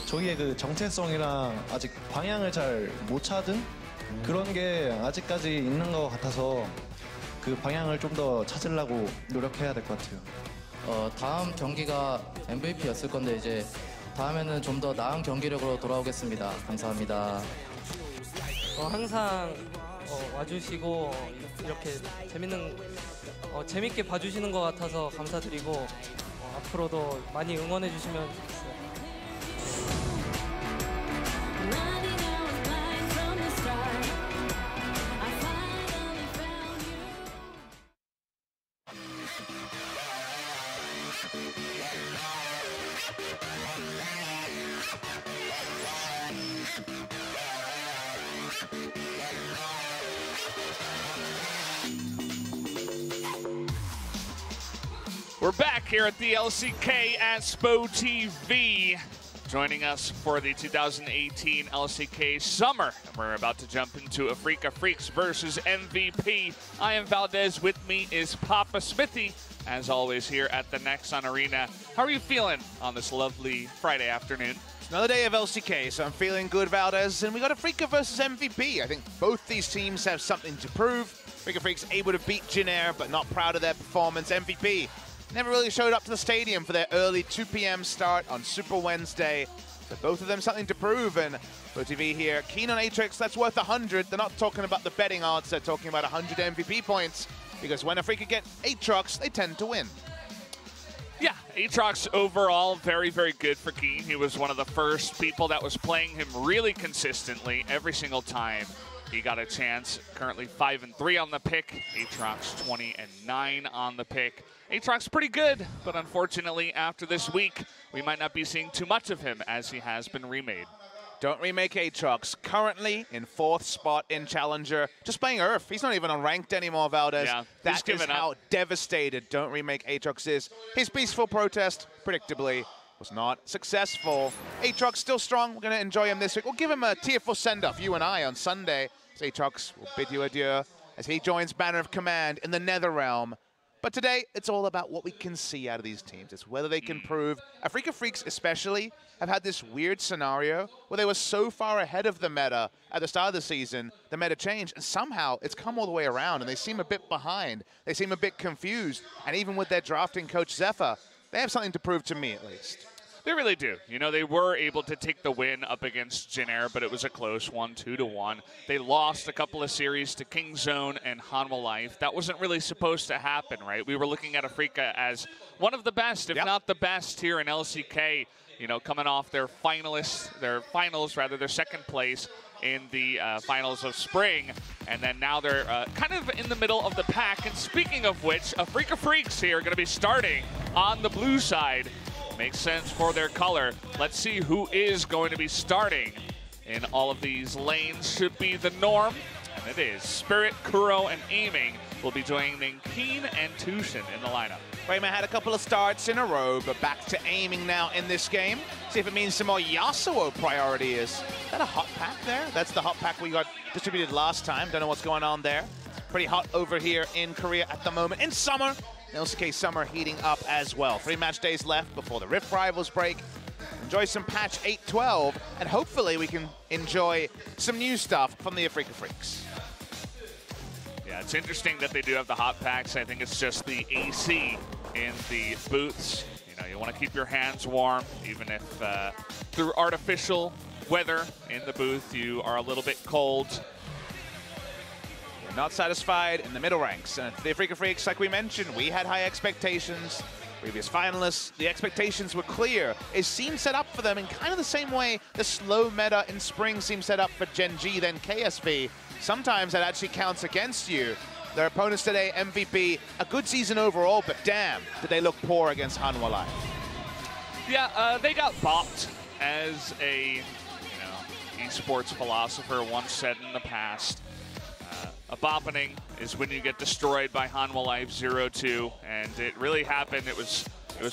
저기의 그 정체성이랑 아직 방향을 잘 못 찾은 그런 게 아직까지 있는 것 같아서 그 방향을 좀 더 찾으려고 노력해야 될 것 같아요. 다음 경기가 MVP였을 건데 이제 다음에는 좀 더 나은 경기력으로 돌아오겠습니다. 감사합니다. 항상 와주시고 이렇게 재밌게 봐주시는 것 같아서 감사드리고 앞으로도 많이 응원해 주시면 좋겠어요. We're back here at the LCK at SPO TV. Joining us for the 2018 LCK Summer. We're about to jump into Afreeca Freecs versus MVP. I am Valdez. With me is Papa Smithy, as always, here at the Nexon Arena. How are you feeling on this lovely Friday afternoon? Another day of LCK, so I'm feeling good, Valdez. And we got Afreeca versus MVP. I think both these teams have something to prove. Afreeca Freecs able to beat Jin Air, but not proud of their performance. MVP never really showed up to the stadium for their early 2 p.m. start on Super Wednesday. But both of them something to prove. And TV here, keen on Aatrox, that's worth 100. They're not talking about the betting odds, they're talking about 100 MVP points. Because when Afreeca get Aatrox, they tend to win. Yeah, Aatrox overall very, very good for Keen. He was one of the first people that was playing him really consistently every single time he got a chance. Currently 5-3 on the pick. Aatrox 20-9 on the pick. Aatrox pretty good, but unfortunately after this week, we might not be seeing too much of him as he has been remade. Don't remake Aatrox. Currently in 4th spot in Challenger. Just playing Earth. He's not even on ranked anymore, Valdez. Yeah, that is how devastated Don't Remake Aatrox is. His peaceful protest, predictably, was not successful. Aatrox still strong. We're going to enjoy him this week. We'll give him a tier 4 send-off, you and I, on Sunday. So Aatrox will bid you adieu as he joins Banner of Command in the Netherrealm. But today, it's all about what we can see out of these teams. It's whether they can prove. Afreeca Freecs especially have had this weird scenario where they were so far ahead of the meta at the start of the season, the meta changed, and somehow it's come all the way around, and they seem a bit behind. They seem a bit confused, and even with their drafting coach, Zephyr, they have something to prove to me, at least. They really do. You know, they were able to take the win up against Jin Air, but it was a close one, 2-1. They lost a couple of series to Kingzone and Hanwha Life. That wasn't really supposed to happen, right? We were looking at Afreeca as one of the best, if not the best, here in LCK. You know, coming off their second place in the finals of spring, and then now they're kind of in the middle of the pack. And speaking of which, Afreeca Freecs here are going to be starting on the blue side. Makes sense for their color. Let's see who is going to be starting in all of these lanes. Should be the norm, and it is Spirit, Kuro, and Aiming will be joining Keen and Tushin in the lineup. Rayman had a couple of starts in a row, but back to Aiming now in this game. See if it means some more Yasuo priority. Is that a hot pack there? That's the hot pack we got distributed last time. Don't know what's going on there. Pretty hot over here in Korea at the moment. In summer, LCK Summer heating up as well. 3 match days left before the Rift Rivals break. Enjoy some patch 8.12, and hopefully we can enjoy some new stuff from the Afreeca Freecs. Yeah, it's interesting that they do have the hot packs. I think it's just the AC in the booths. You know, you want to keep your hands warm, even if through artificial weather in the booth you are a little bit cold. Not satisfied in the middle ranks. And the Afreeca Freecs, like we mentioned, we had high expectations. Previous finalists, the expectations were clear. It seemed set up for them in kind of the same way the slow meta in spring seemed set up for Gen G, then KSV. Sometimes that actually counts against you. Their opponents today, MVP, a good season overall, but damn, did they look poor against Hanwha Life. Yeah, they got bopped as a esports philosopher once said in the past, a boppening is when you get destroyed by Hanwha Life 0-2, and it really happened. It was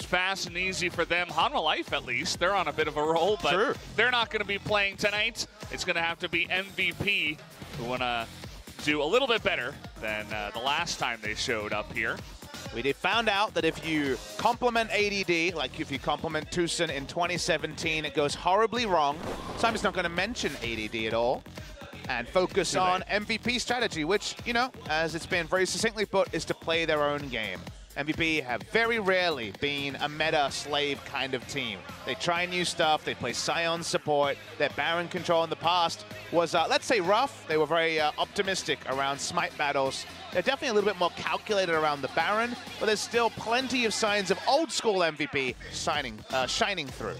fast and easy for them. Hanwha Life, at least, they're on a bit of a roll, but they're not going to be playing tonight. It's going to have to be MVP who want to do a little bit better than the last time they showed up here. We found out that if you compliment ADD, like if you compliment Tucson in 2017, it goes horribly wrong. So I'm just not going to mention ADD at all and focus on MVP strategy, which, as it's been very succinctly put, is to play their own game. MVP have very rarely been a meta slave kind of team. They try new stuff, they play Scion support. Their Baron control in the past was, let's say, rough. They were very optimistic around smite battles. They're definitely a little bit more calculated around the Baron, but there's still plenty of signs of old school MVP shining through.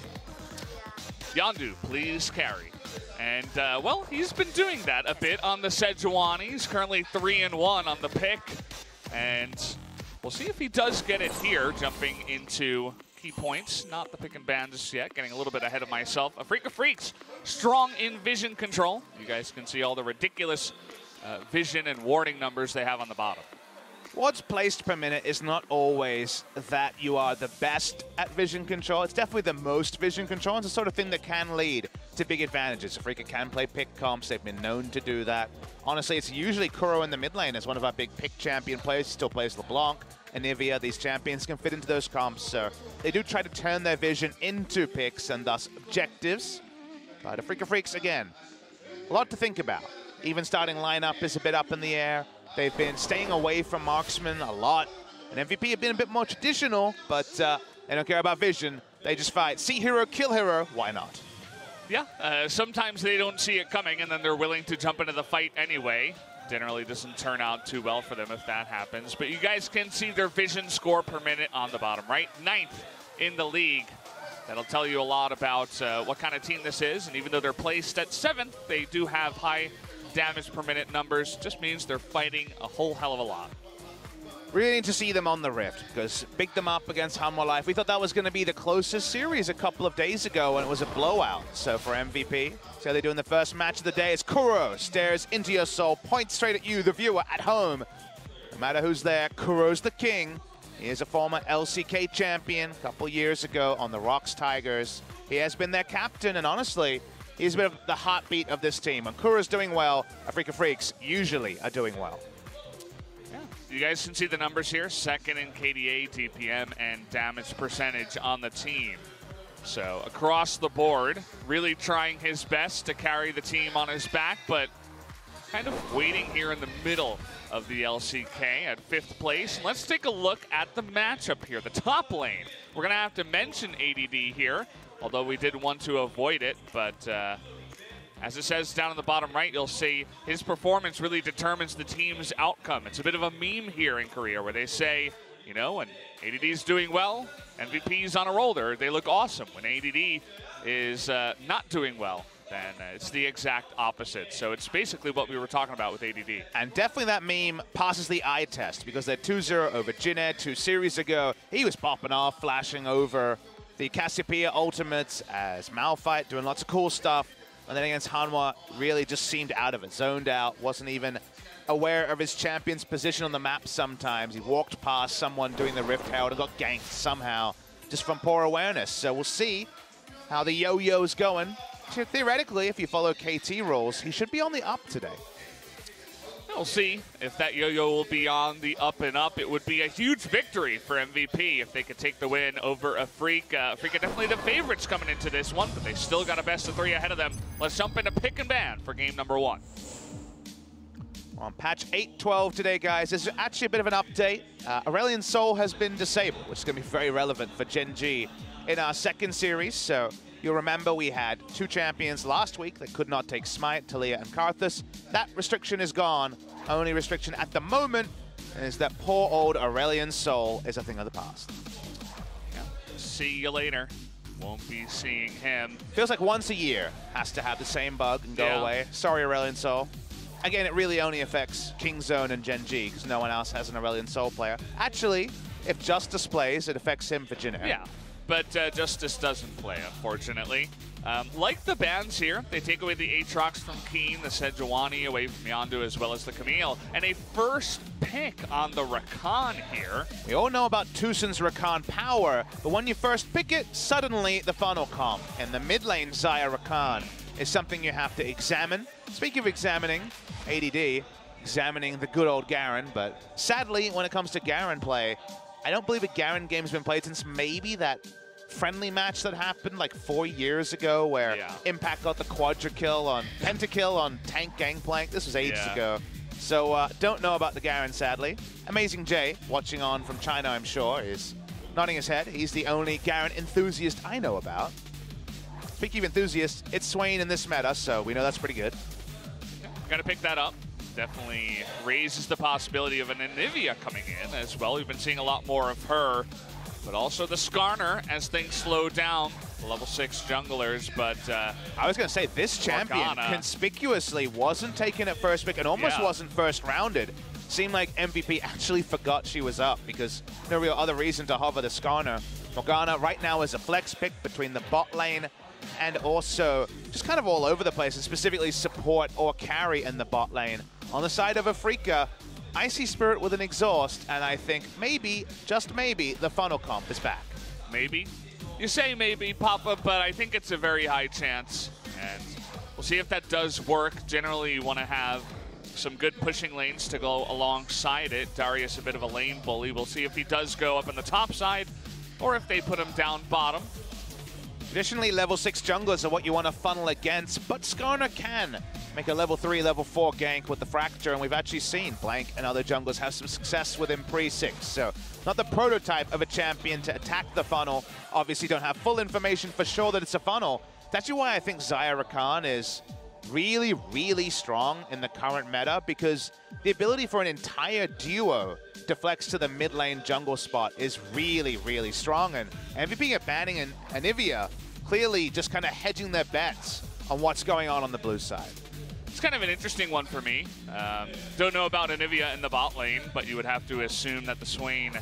Yondu, please carry. And, well, he's been doing that a bit on the Sejuani. He's currently 3-1 on the pick. And we'll see if he does get it here, jumping into key points. Not the pick and ban just yet, getting a little bit ahead of myself. Afreeca Freecs, strong in vision control. You guys can see all the ridiculous vision and warding numbers they have on the bottom. What's placed per minute is not always that you are the best at vision control. It's definitely the most vision control. It's the sort of thing that can lead to big advantages. Afreeca can play pick comps. They've been known to do that. Honestly, it's usually Kuro in the mid lane as one of our big pick champion players. He still plays LeBlanc and Nivea. These champions can fit into those comps. So they do try to turn their vision into picks and thus objectives. But Afreeca Freecs, again, a lot to think about. Even starting lineup is a bit up in the air. They've been staying away from marksman a lot. And MVP have been a bit more traditional, but they don't care about vision. They just fight. See hero, kill hero. Why not? Yeah, sometimes they don't see it coming, and then they're willing to jump into the fight anyway. Generally doesn't turn out too well for them if that happens. But you guys can see their vision score per minute on the bottom right. 9th in the league. That'll tell you a lot about what kind of team this is. And even though they're placed at 7th, they do have high damage per minute numbers. Just means they're fighting a whole hell of a lot. Really need to see them on the Rift, because big them up against Hanwha Life. We thought that was going to be the closest series a couple of days ago, and it was a blowout. So for MVP, see how they do in the first match of the day as Kuro stares into your soul, points straight at you, the viewer at home. No matter who's there, Kuro's the king. He is a former LCK champion a couple years ago on the Rocks Tigers. He has been their captain, and honestly, he's a bit of the heartbeat of this team. When Kuro's doing well, Afreeca Freecs usually are doing well. You guys can see the numbers here. 2nd in KDA, DPM, and damage percentage on the team. So across the board, really trying his best to carry the team on his back, but kind of waiting here in the middle of the LCK at 5th place. And let's take a look at the matchup here, the top lane. We're going to have to mention ADD here, although we did want to avoid it, but as it says down in the bottom right, you'll see his performance really determines the team's outcome. It's a bit of a meme here in Korea where they say, when ADD's doing well, MVP's on a roll. They look awesome. When ADD is not doing well, then it's the exact opposite. So it's basically what we were talking about with ADD. And definitely that meme passes the eye test, because they're 2-0 over Jined 2 series ago. He was popping off, flashing over the Cassiopeia ultimates as Malphite, doing lots of cool stuff. And then against Hanwha, really just seemed out of it, zoned out, wasn't even aware of his champion's position on the map sometimes. He walked past someone doing the Rift Herald and got ganked somehow just from poor awareness. So we'll see how the yo-yo's going. So theoretically, if you follow KT rules, he should be on the up today. We'll see if that yo-yo will be on the up and up. It would be a huge victory for MVP if they could take the win over Afreeca. Afreeca definitely the favorites coming into this one, but they still got a best of 3 ahead of them. Let's jump into pick and ban for game number 1. On patch 8.12 today, guys, there's actually a bit of an update. Aurelion Sol has been disabled, which is going to be very relevant for Gen G in our 2nd series. So you'll remember we had 2 champions last week that could not take Smite, Talia and Karthus. That restriction is gone. Only restriction at the moment is that poor old Aurelion Sol is a thing of the past. Yeah. See you later. Won't be seeing him. Feels like once a year has to have the same bug and go away. Sorry, Aurelion Sol. Again, it really only affects Kingzone and Gen G because no one else has an Aurelion Sol player. Actually, if Justice plays, it affects him for Jined. Yeah, but Justice doesn't play, unfortunately. Like the bans here, they take away the Aatrox from Keen, the Sejuani away from Yondu, as well as the Camille, and a first pick on the Rakan here. We all know about Tucson's Rakan power, but when you first pick it, suddenly the funnel comp. And the mid lane Xayah Rakan is something you have to examine. Speaking of examining, ADD, examining the good old Garen, but sadly, when it comes to Garen play, I don't believe a Garen game's been played since maybe that friendly match that happened like 4 years ago where Impact got the quadra-kill on pentakill on tank Gangplank. This was ages ago. So don't know about the Garen, sadly. Amazing Jay, watching on from China, I'm sure, is nodding his head. He's the only Garen enthusiast I know about. Speaking of enthusiasts, it's Swain in this meta, so we know that's pretty good. Got to pick that up. Definitely raises the possibility of an Anivia coming in as well. We've been seeing a lot more of her, but also the Skarner as things slow down. Level 6 junglers, but I was going to say, this champion conspicuously wasn't taken at first pick and almost wasn't first rounded. Seemed like MVP actually forgot she was up because no real other reason to hover the Skarner. Morgana right now is a flex pick between the bot lane and also just kind of all over the place, and specifically support or carry in the bot lane. On the side of Afreeca, Icy Spirit with an exhaust, and I think maybe, just maybe, the funnel comp is back. Maybe. You say maybe, Papa, but I think it's a very high chance, and we'll see if that does work. Generally, you want to have some good pushing lanes to go alongside it. Darius, a bit of a lane bully. We'll see if he does go up on the top side, or if they put him down bottom. Traditionally, level 6 junglers are what you want to funnel against, but Skarner can make a level 3, level 4 gank with the Fracture, and we've actually seen Blank and other junglers have some success with him pre-6. So, not the prototype of a champion to attack the funnel. Obviously, don't have full information for sure that it's a funnel. That's actually why I think Xayah Rakan is really, really strong in the current meta, because the ability for an entire duo to flex to the mid lane jungle spot is really, really strong. And MVP are banning an Anivia, clearly just kind of hedging their bets on what's going on the blue side. It's kind of an interesting one for me. Don't know about Anivia in the bot lane, but you would have to assume that the Swain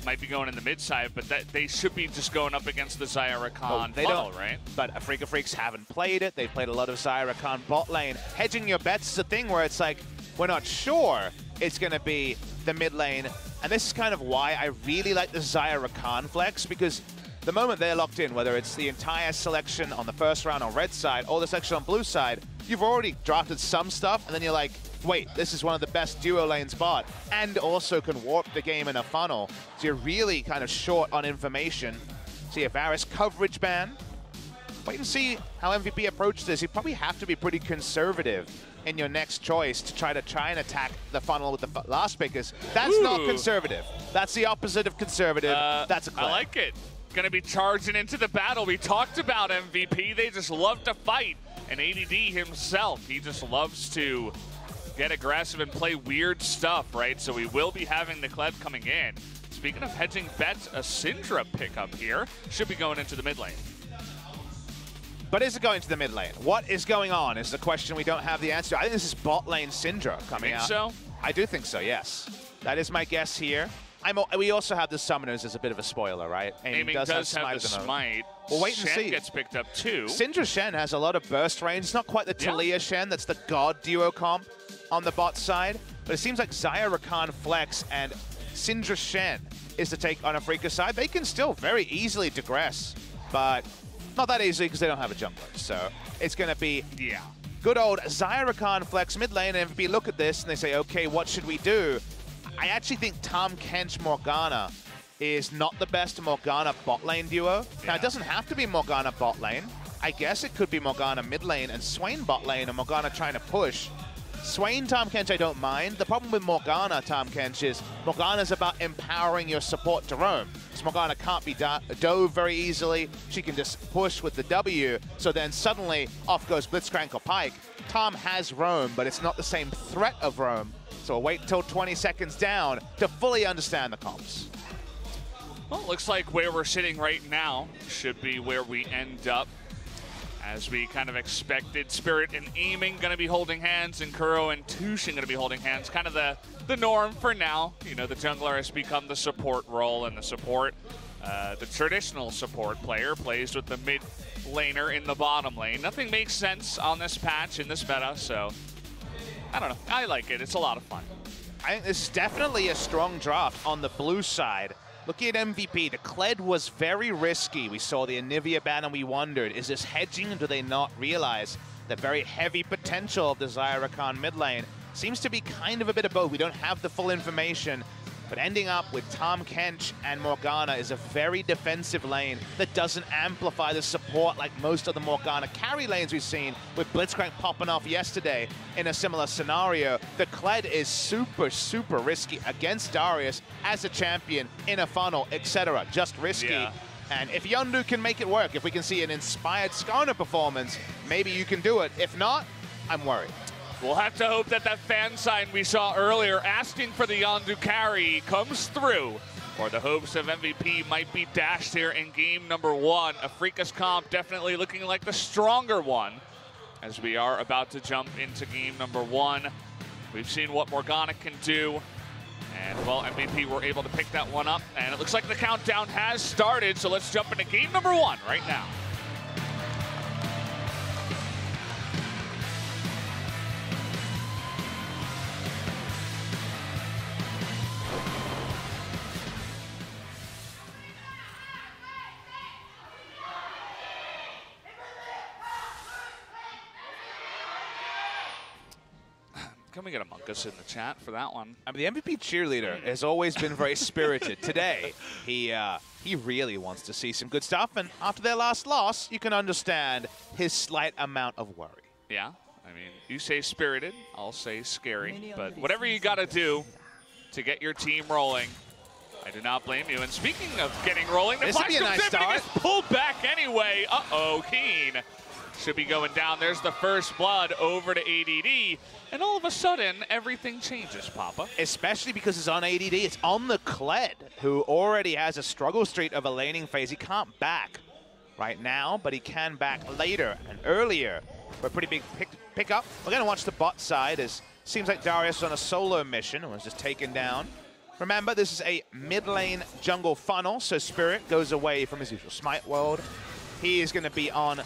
might be going in the mid side, but that they should be just going up against the Xayah Rakan funnel, right? But Afreeca Freecs haven't played it. They've played a lot of Xayah Rakan bot lane. Hedging your bets is a thing where it's like, we're not sure it's going to be the mid lane. And this is kind of why I really like the Xayah Rakan flex, because the moment they're locked in, whether it's the entire selection on the first round on red side or the selection on blue side, you've already drafted some stuff, and then you're like, wait, this is one of the best duo lanes bot, and also can warp the game in a funnel. So you're really kind of short on information. See a Varus coverage ban. Wait and see how MVP approaches this. You probably have to be pretty conservative in your next choice to try and attack the funnel with the last pickers. That's not conservative. That's the opposite of conservative. That's a claim. I like it. Going to be charging into the battle. We talked about MVP. They just love to fight. And ADD himself, he just loves to get aggressive and play weird stuff, right? So we will be having the Kled coming in. Speaking of hedging bets, a Syndra pickup here. Should be going into the mid lane. But is it going to the mid lane? What is going on is the question we don't have the answer to. I think this is bot lane Syndra coming out. So? I do think so, yes. That is my guess here. We also have the Summoners as a bit of a spoiler, right? Aiming does have the Smite. We'll wait and Shen see. Gets picked up too. Syndra Shen has a lot of burst range. It's not quite the Talia Shen, that's the God duo comp on the bot side. But it seems like Xayah Rakan flex and Syndra Shen is the take on Afreeca's side. They can still very easily digress, but not that easily because they don't have a jungler. So it's going to be good old Xayah Rakan flex mid lane, and MVP look at this and they say, okay, what should we do? I actually think Tahm Kench Morgana is not the best Morgana bot lane duo. Now, it doesn't have to be Morgana bot lane. I guess it could be Morgana mid lane and Swain bot lane and Morgana trying to push. Swain Tahm Kench I don't mind. The problem with Morgana Tahm Kench is Morgana's about empowering your support to roam. So Morgana can't be dove very easily. She can just push with the W. So then suddenly off goes Blitzcrank or Pike. Tahm has roam, but it's not the same threat of roam. So we'll wait until 20 seconds down to fully understand the comps. Well, it looks like where we're sitting right now should be where we end up. As we kind of expected, Spirit and Aiming going to be holding hands, and Kuro and Tushin going to be holding hands. Kind of the norm for now. You know, the jungler has become the support role, and the support The traditional support player plays with the mid laner in the bottom lane. Nothing makes sense on this patch in this meta, so I don't know. I like it. It's a lot of fun. I think this is definitely a strong draft on the blue side. Looking at MVP, the Kled was very risky. We saw the Anivia ban and we wondered, is this hedging? Do they not realize the very heavy potential of the Zyra Khan mid lane? Seems to be kind of a bit of both. We don't have the full information, but ending up with Tahm Kench and Morgana is a very defensive lane that doesn't amplify the support like most of the Morgana carry lanes we've seen, with Blitzcrank popping off yesterday in a similar scenario. The Kled is super, super risky against Darius as a champion in a funnel, etc. Just risky. Yeah. And if Yondu can make it work, if we can see an inspired Skarner performance, maybe you can do it. If not, I'm worried. We'll have to hope that that fan sign we saw earlier asking for the Yondu carry comes through, or the hopes of MVP might be dashed here in game number 1. Afreeca's comp definitely looking like the stronger one as we are about to jump into game number 1. We've seen what Morgana can do, and well, MVP were able to pick that one up, and it looks like the countdown has started, so let's jump into game number 1 right now. Can we get Among Us in the chat for that one? I mean, the MVP cheerleader has always been very spirited. Today, he really wants to see some good stuff, and after their last loss, you can understand his slight amount of worry. Yeah, I mean, you say spirited, I'll say scary, but whatever you got to do to get your team rolling, I do not blame you. And speaking of getting rolling, the This would be a nice start. Gets pulled back anyway. Uh-oh, Keen should be going down. There's the first blood over to ADD. And all of a sudden, everything changes, Papa. Especially because it's on ADD. It's on the Kled, who already has a struggle streak of a laning phase. He can't back right now, but he can back later and earlier for a pretty big pickup. We're going to watch the bot side, as seems like Darius is on a solo mission and was just taken down. Remember, this is a mid lane jungle funnel, so Spirit goes away from his usual smite world. He is going to be on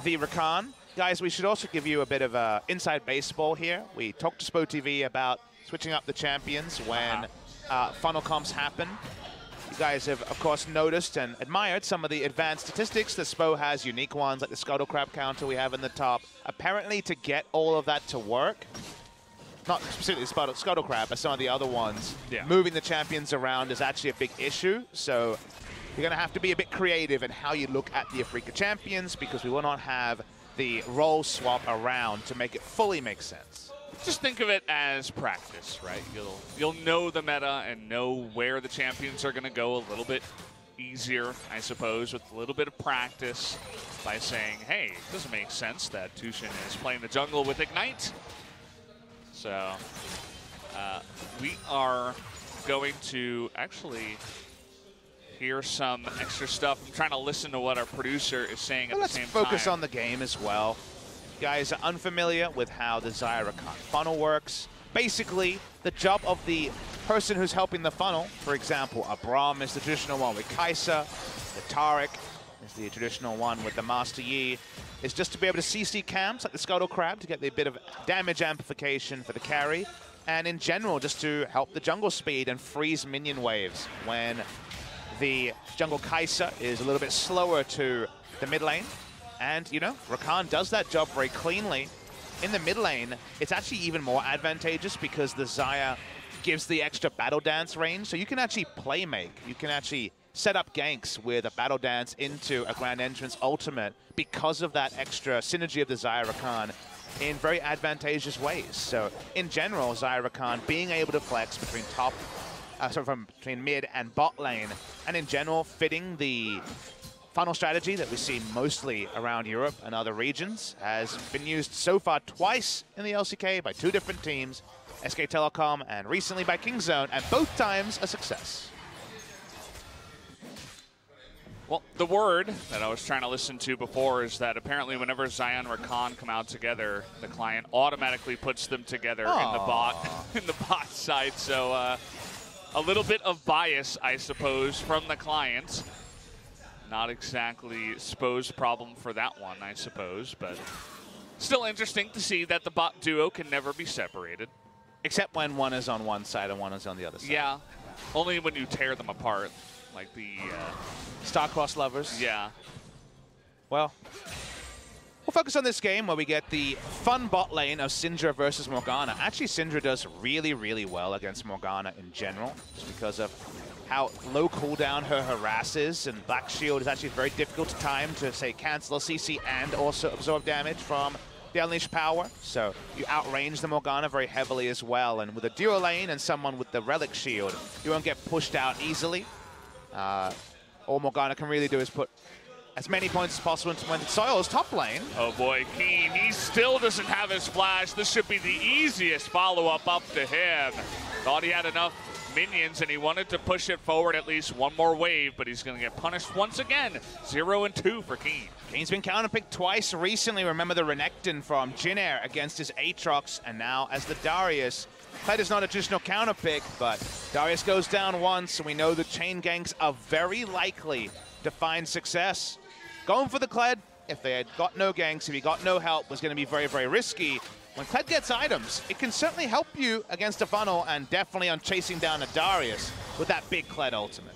the Rakan. Guys, we should also give you a bit of inside baseball here. We talked to SpoTV about switching up the champions when funnel comps happen. You guys have, of course, noticed and admired some of the advanced statistics that Spo has, unique ones like the Scuttle Crab counter we have in the top. Apparently, to get all of that to work, not specifically Scuttle Crab, but some of the other ones, moving the champions around is actually a big issue. So you're going to have to be a bit creative in how you look at the Afreeca champions, because we will not have the role swap around to make it fully make sense. Just think of it as practice, right? You'll know the meta and know where the champions are going to go a little bit easier, I suppose, with a little bit of practice by saying, hey, it doesn't make sense that Tushin is playing the jungle with Ignite. So we are going to actually hear some extra stuff. I'm trying to listen to what our producer is saying at the same time. Let's focus on the game as well. You guys are unfamiliar with how the Zyra Khan funnel works. Basically, the job of the person who's helping the funnel, for example, Abram is the traditional one with Kai'Sa, the Taric is the traditional one with the Master Yi, is just to be able to CC camps like the Scuttle Crab to get the bit of damage amplification for the carry, and in general just to help the jungle speed and freeze minion waves when the jungle Kai'Sa is a little bit slower to the mid lane. And, you know, Rakan does that job very cleanly. In the mid lane, it's actually even more advantageous because the Xayah gives the extra battle dance range. So you can actually play make. You can actually set up ganks with a battle dance into a grand entrance ultimate because of that extra synergy of the Xayah Rakan in very advantageous ways. So in general, Xayah Rakan being able to flex between between mid and bot lane, and in general fitting the funnel strategy that we see mostly around Europe and other regions, has been used so far twice in the LCK by two different teams, SK Telecom and recently by Kingzone, and both times a success. Well, the word that I was trying to listen to before is that apparently whenever Xayah and Rakan come out together, the client automatically puts them together in the bot side. So a little bit of bias, I suppose, from the clients. Not exactly Spo's problem for that one, I suppose, but still interesting to see that the bot duo can never be separated. Except when one is on one side and one is on the other side. Yeah, only when you tear them apart, like the Star-crossed lovers. Yeah. Well, we'll focus on this game where we get the fun bot lane of Syndra versus Morgana. Actually, Syndra does really, really well against Morgana in general, just because of how low cooldown her harass is, and Black Shield is actually very difficult to time to, say, cancel a CC and also absorb damage from the Unleashed power. So you outrange the Morgana very heavily as well, and with a duo lane and someone with the Relic Shield, you won't get pushed out easily. All Morgana can really do is put as many points as possible into Soil's top lane. Oh boy, Keen, he still doesn't have his flash. This should be the easiest follow-up up to him. Thought he had enough minions and he wanted to push it forward at least one more wave, but he's gonna get punished once again. 0 and 2 for Keen. Keen's been counterpicked twice recently. Remember the Renekton from Jinair against his Aatrox, and now as the Darius. Kled is not a traditional counterpick, but Darius goes down once, and we know the chain ganks are very likely to find success. Going for the Kled, if they had got no ganks, if he got no help, was going to be very, very risky. When Kled gets items, it can certainly help you against a funnel, and definitely on chasing down a Darius with that big Kled ultimate.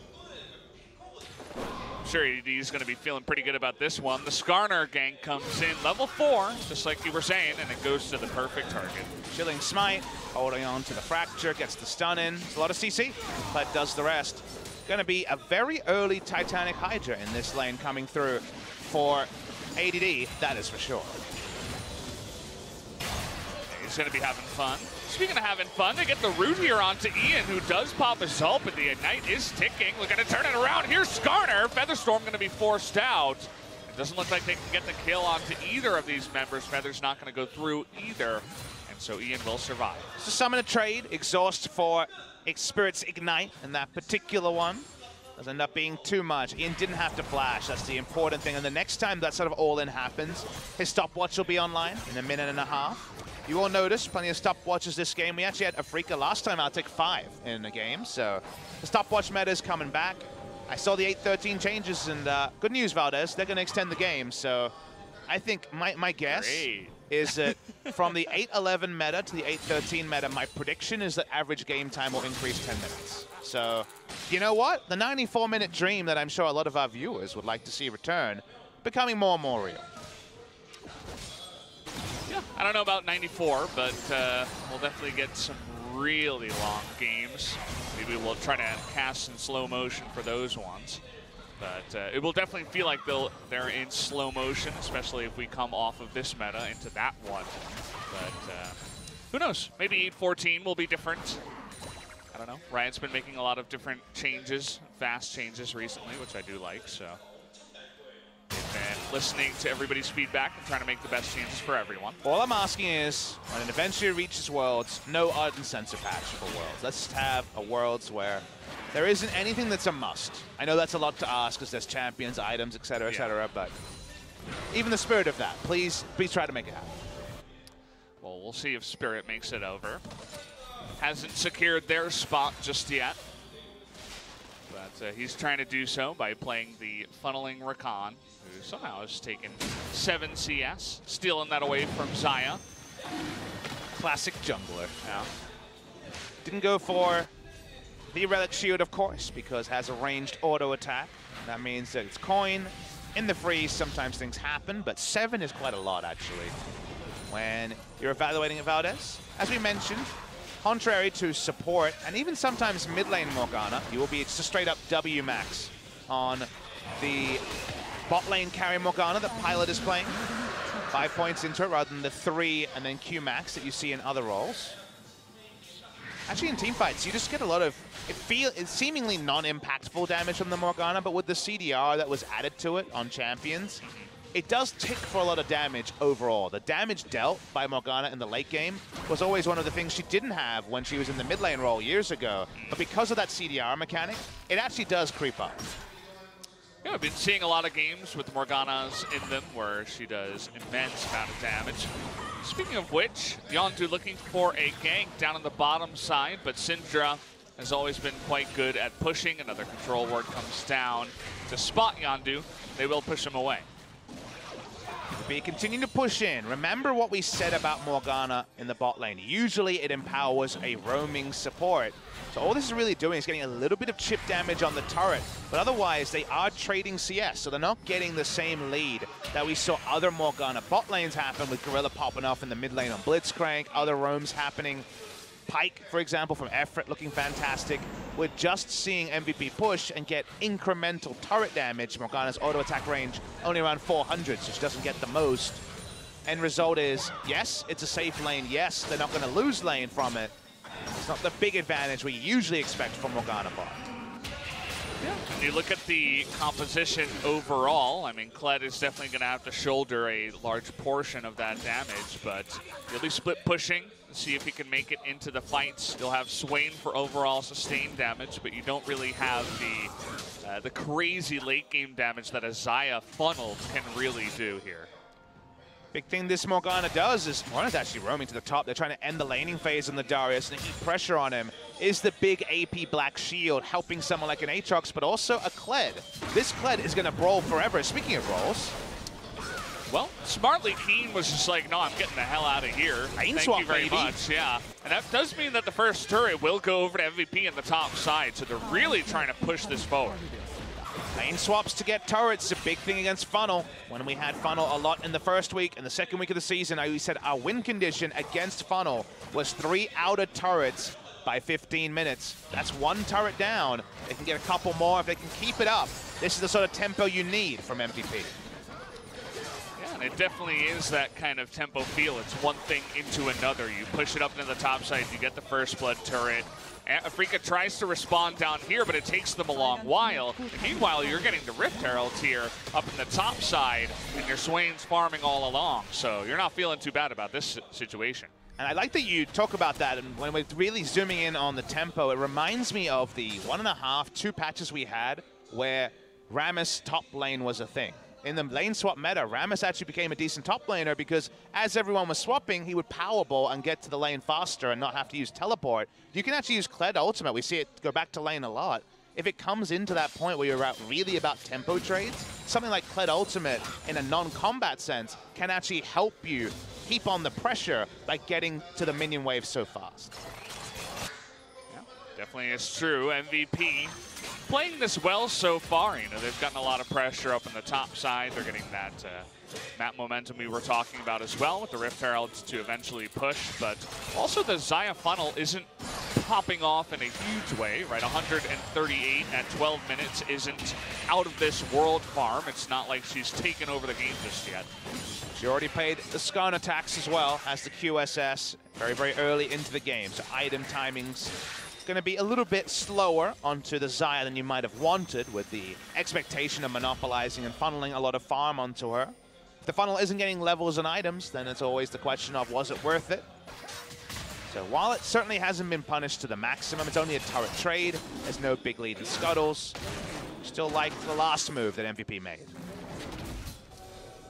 I'm sure he's going to be feeling pretty good about this one. The Skarner gank comes in level 4, just like you were saying, and it goes to the perfect target. Chilling Smite, holding on to the Fracture, gets the stun in. It's a lot of CC. Kled does the rest. Going to be a very early Titanic Hydra in this lane coming through for ADD, that is for sure. He's going to be having fun. Speaking of having fun, they get the root here onto Ian, who does pop his ult, but the Ignite is ticking. We're going to turn it around. Here's Skarner. Featherstorm going to be forced out. It doesn't look like they can get the kill onto either of these members. Feather's not going to go through either, and so Ian will survive. So summon a trade, exhaust for Spirit's Ignite, and that particular one does end up being too much. Ian didn't have to flash, that's the important thing, and the next time that sort of all-in happens, his stopwatch will be online in a minute and a half. You will notice plenty of stopwatches this game. We actually had Afreeca last time out take 5 in a game, so the stopwatch meta is coming back. I saw the 8-13 changes, and good news, Valdez, they're going to extend the game, so I think my guess is that from the 8-11 meta to the 8-13 meta, my prediction is that average game time will increase 10 minutes. So, you know what? The 94-minute dream that I'm sure a lot of our viewers would like to see return, becoming more and more real. Yeah, I don't know about 94, but we'll definitely get some really long games. Maybe we'll try to cast in slow motion for those ones. But it will definitely feel like they're in slow motion, especially if we come off of this meta into that one. But who knows? Maybe 8-14 will be different. I don't know. Riot's been making a lot of different changes, fast changes recently, which I do like. So they've been listening to everybody's feedback and trying to make the best changes for everyone. All I'm asking is, when it eventually reaches Worlds, no Ardent Sensor patch for Worlds. Let's just have a Worlds where there isn't anything that's a must. I know that's a lot to ask because there's champions, items, etc., but even the spirit of that, please try to make it happen. Well, we'll see if Spirit makes it over. Hasn't secured their spot just yet. But he's trying to do so by playing the funneling Rakan, who somehow has taken 7 CS, stealing that away from Xayah. Classic jungler. Yeah. Didn't go for the Relic Shield, of course, because it has a ranged auto attack. That means that it's coin. In the freeze, sometimes things happen, but 7 is quite a lot, actually, when you're evaluating a Valdez. As we mentioned, contrary to support, and even sometimes mid lane Morgana, you will be just straight up W max on the bot lane carry Morgana that Pilot is playing. 5 points into it rather than the 3 and then Q max that you see in other roles. Actually, in teamfights, you just get a lot of, it's seemingly non-impactful damage from the Morgana, but with the CDR that was added to it on champions, it does tick for a lot of damage overall. The damage dealt by Morgana in the late game was always one of the things she didn't have when she was in the mid lane role years ago. But because of that CDR mechanic, it actually does creep up. Yeah, I've been seeing a lot of games with Morganas in them where she does immense amount of damage. Speaking of which, Yondu looking for a gank down on the bottom side, but Syndra has always been quite good at pushing. Another control ward comes down to spot Yondu. They will push him away. Be continuing to push in. Remember what we said about Morgana in the bot lane. Usually it empowers a roaming support. So all this is really doing is getting a little bit of chip damage on the turret, but otherwise they are trading CS, so they're not getting the same lead that we saw other Morgana bot lanes happen, with Gorilla popping off in the mid lane on Blitzcrank, other roams happening. Pike, for example, from Afreeca looking fantastic. We're just seeing MVP push and get incremental turret damage. Morgana's auto attack range only around 400, so she doesn't get the most. End result is, yes, it's a safe lane. Yes, they're not going to lose lane from it. It's not the big advantage we usually expect from Morgana bot. Yeah. When you look at the composition overall, I mean, Kled is definitely going to have to shoulder a large portion of that damage, but he'll be split pushing. See if he can make it into the fights. You'll have Swain for overall sustained damage, but you don't really have the crazy late game damage that a Xayah funnel can really do here. Big thing this Morgana does is Morgana's actually roaming to the top. They're trying to end the laning phase on the Darius and keep pressure on him. Is the big AP Black Shield helping someone like an Aatrox, but also a Kled. This Kled is going to brawl forever. Speaking of brawls, well, smartly, Keen was just like, no, I'm getting the hell out of here. Thank you very much. Yeah, and that does mean that the first turret will go over to MVP in the top side, so they're really trying to push this forward. Lane swaps to get turrets, a big thing against Funnel. When we had Funnel a lot in the first week and the second week of the season, we said our win condition against Funnel was 3 outer turrets by 15 minutes. That's 1 turret down. They can get a couple more if they can keep it up. This is the sort of tempo you need from MVP. Yeah, it definitely is that kind of tempo feel. It's one thing into another. You push it up into the top side, you get the first blood turret. Afreeca tries to respond down here, but it takes them a long while. And meanwhile, you're getting the Rift Heralds here up in the top side, and your Swain's farming all along. So you're not feeling too bad about this situation. And I like that you talk about that, and when we're really zooming in on the tempo, it reminds me of the 1.5, 2 patches we had where Rammus top lane was a thing. In the lane swap meta, Rammus actually became a decent top laner because as everyone was swapping, he would powerball and get to the lane faster and not have to use teleport. You can actually use Kled ultimate. We see it go back to lane a lot. If it comes into that point where you're really about tempo trades, something like Kled ultimate in a non-combat sense can actually help you keep on the pressure by getting to the minion wave so fast. Yeah, definitely is true. MVP playing this well so far. You know, they've gotten a lot of pressure up in the top side. They're getting that map momentum we were talking about as well with the Rift Heralds to eventually push. But also the Xayah funnel isn't popping off in a huge way, right? 138 at 12 minutes isn't out of this world farm. It's not like she's taken over the game just yet. She already paid the Skarn attacks as well as the QSS very, very early into the game. So item timings going to be a little bit slower onto the Xayah than you might have wanted, with the expectation of monopolizing and funneling a lot of farm onto her. If the funnel isn't getting levels and items, then it's always the question of, was it worth it? So while it certainly hasn't been punished to the maximum, it's only a turret trade. There's no big lead in scuttles. Still like the last move that MVP made.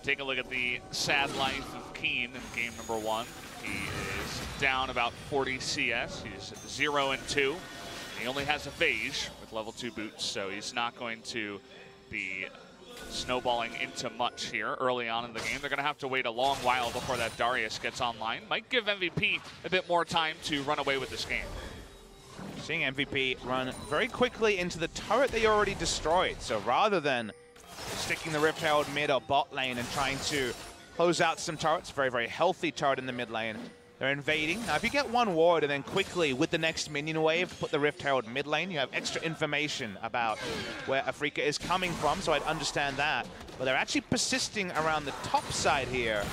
Take a look at the sad life of Keen in game number 1. He is down about 40 CS. He's 0-2. He only has a phage with level 2 boots, so he's not going to be snowballing into much here early on in the game. They're going to have to wait a long while before that Darius gets online. Might give MVP a bit more time to run away with this game. Seeing MVP run very quickly into the turret they already destroyed. So rather than sticking the Rift Herald mid or bot lane and trying to close out some turrets, very, very healthy turret in the mid lane, they're invading. Now, if you get one ward and then quickly, with the next minion wave, put the Rift Herald mid lane, you have extra information about where Afreeca is coming from, so I'd understand that. But they're actually persisting around the top side here.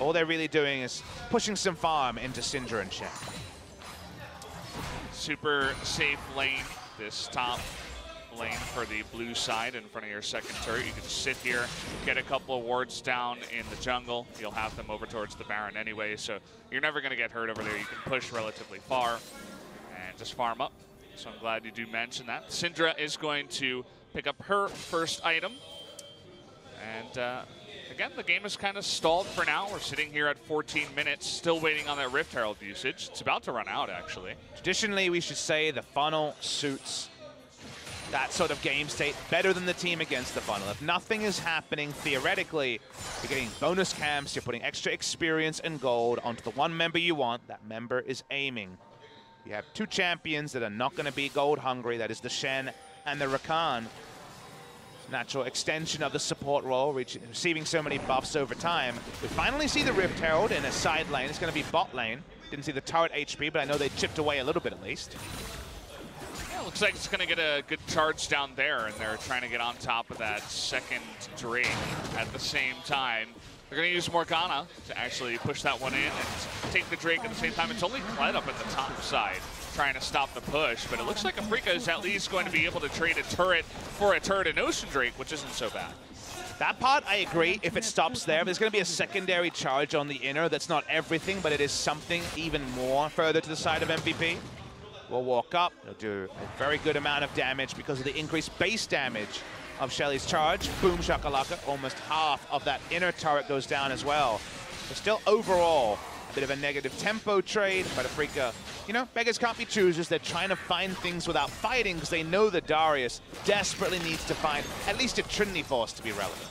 All they're really doing is pushing some farm into Syndra and Shen. Super safe lane, this top lane for the blue side in front of your second turret. You can sit here, get a couple of wards down in the jungle. You'll have them over towards the Baron anyway, so you're never going to get hurt over there. You can push relatively far and just farm up. So I'm glad you do mention that. Syndra is going to pick up her first item. And again, the game is kind of stalled for now. We're sitting here at 14 minutes, still waiting on that Rift Herald usage. It's about to run out, actually. Traditionally, we should say the funnel suits that sort of game state better than the team against the funnel. If nothing is happening, theoretically, you're getting bonus camps, you're putting extra experience and gold onto the one member you want. That member is aiming. You have two champions that are not going to be gold hungry. That is the Shen and the Rakan. Natural extension of the support role, receiving so many buffs over time. We finally see the Rift Herald in a side lane. It's going to be bot lane. Didn't see the turret HP, but I know they chipped away a little bit at least. Yeah, looks like it's going to get a good charge down there, and they're trying to get on top of that second Drake at the same time. They're going to use Morgana to actually push that one in and take the Drake at the same time. It's only Kled up at the top side trying to stop the push, but it looks like Afreeca is at least going to be able to trade a turret for a turret and Ocean Drake, which isn't so bad. That part, I agree, if it stops there. There's going to be a secondary charge on the inner. That's not everything, but it is something even more further to the side of MVP. We'll walk up. He'll do a very good amount of damage because of the increased base damage of Shelly's charge. Boom shakalaka. Almost half of that inner turret goes down as well. But still, overall, a bit of a negative tempo trade, but Afreeca, you know, beggars can't be choosers. They're trying to find things without fighting because they know that Darius desperately needs to find at least a Trinity Force to be relevant.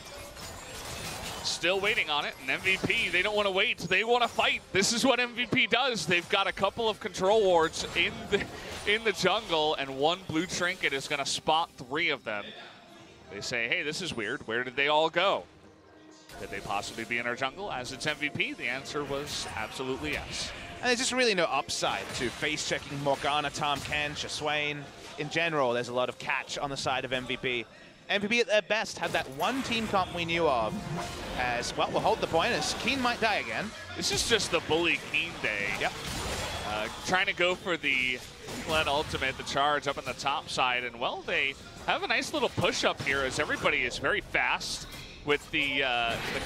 Still waiting on it, and MVP, they don't want to wait. They want to fight. This is what MVP does. They've got a couple of control wards in the jungle, and one blue trinket is going to spot 3 of them. They say, hey, this is weird. Where did they all go? Could they possibly be in our jungle as it's MVP? The answer was absolutely yes. And there's just really no upside to face-checking Morgana, Tom Ken, Swain. In general, there's a lot of catch on the side of MVP. MVP at their best had that one team comp we knew of as, well, we'll hold the point as Keen might die again. This is just the bully Keen day. Yep. Trying to go for the Kled ultimate, the charge up on the top side, and well, they have a nice little push up here as everybody is very fast with the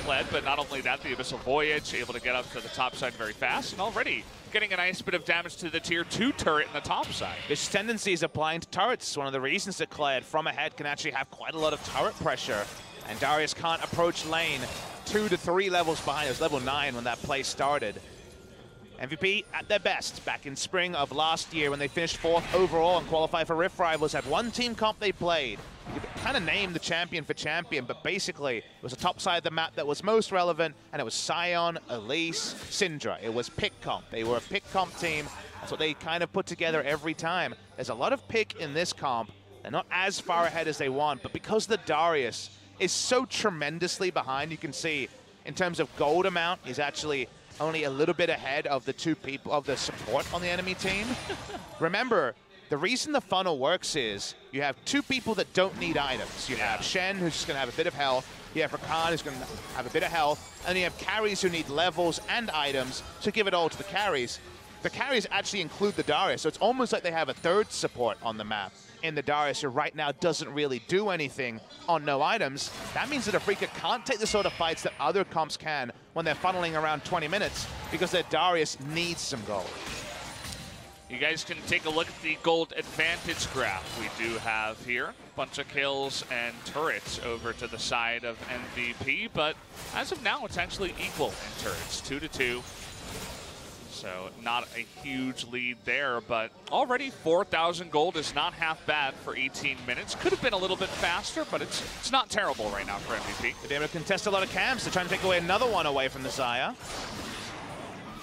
Kled, but not only that, the Abyssal Voyage able to get up to the top side very fast, and already getting a nice bit of damage to the tier 2 turret in the top side. This tendency is applying to turrets. One of the reasons that Kled from ahead can actually have quite a lot of turret pressure, and Darius can't approach lane 2 to 3 levels behind. It was level 9 when that play started. MVP at their best back in spring of last year when they finished 4th overall and qualified for Rift Rivals, had one team comp they played. You could kind of name the champion for champion, but basically it was the top side of the map that was most relevant, and it was Sion, Elise, Syndra. It was pick comp. They were a pick comp team. That's what they kind of put together every time. There's a lot of pick in this comp. They're not as far ahead as they want, but because the Darius is so tremendously behind, you can see in terms of gold amount, he's actually only a little bit ahead of the 2 people of the support on the enemy team. Remember, the reason the funnel works is you have 2 people that don't need items. You have Shen, who's just going to have a bit of health. You have Rakan, who's going to have a bit of health. And you have carries who need levels and items to give it all to the carries. The carries actually include the Darius, so it's almost like they have a 3rd support on the map in the Darius, who right now doesn't really do anything on no items. That means that Afreeca can't take the sort of fights that other comps can when they're funneling around 20 minutes because their Darius needs some gold. You guys can take a look at the gold advantage graph we do have here. A bunch of kills and turrets over to the side of MVP, but as of now, it's actually equal in turrets, 2-2. So not a huge lead there, but already 4,000 gold is not half bad for 18 minutes. Could have been a little bit faster, but it's not terrible right now for MVP. They've been able to contest a lot of camps. They're trying to take away another one away from the Xayah.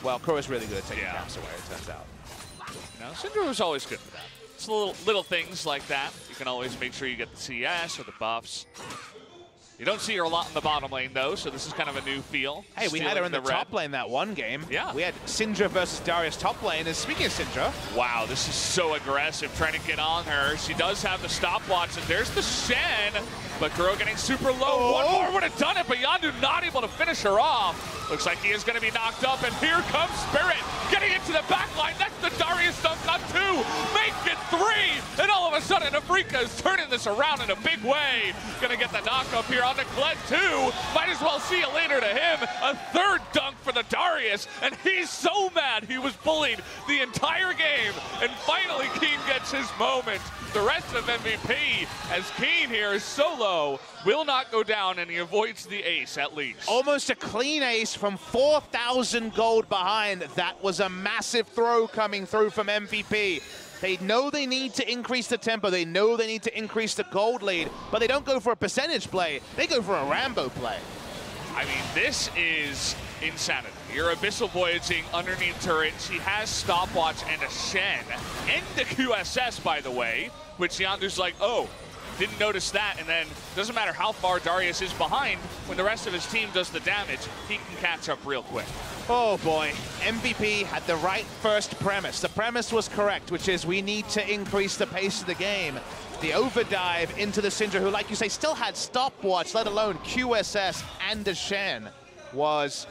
Well, Kuro's really good at taking camps away, it turns out. You know, Syndra was always good for that. It's little things like that. You can always make sure you get the CS or the buffs. You don't see her a lot in the bottom lane, though, so this is kind of a new feel. Hey, we had her in the top lane that one game. Yeah. We had Syndra versus Darius top lane, and speaking of Syndra... Wow, this is so aggressive, trying to get on her. She does have the stopwatch, and there's the Shen, but Kuro getting super low. One more would have done it, but Yondu not able to finish her off. Looks like he is going to be knocked up, and here comes Spirit, getting into the back line. That's the Darius dunk on 2, make it 3, and all of a sudden Afreeca is turning this around in a big way. Gonna get the knock up here on the Kled too. Might as well see you later to him. A third dunk for the Darius, and he's so mad he was bullied the entire game, and finally Keen gets his moment. The rest of MVP, as Keen here is solo, will not go down, and he avoids the ace at least. Almost a clean ace from 4,000 gold behind. That was a massive throw coming through from MVP. They know they need to increase the tempo. They know they need to increase the gold lead, but they don't go for a percentage play. They go for a Rambo play. I mean, this is insanity. You're abyssal voyaging underneath turrets. He has stopwatch and a Shen and the QSS, by the way, which Yandu's like, oh, didn't notice that, and then doesn't matter how far Darius is behind, when the rest of his team does the damage, he can catch up real quick. Oh boy, MVP had the right first premise. The premise was correct, which is we need to increase the pace of the game. The overdive into the Syndra, who, like you say, still had stopwatch, let alone QSS and a Shen, was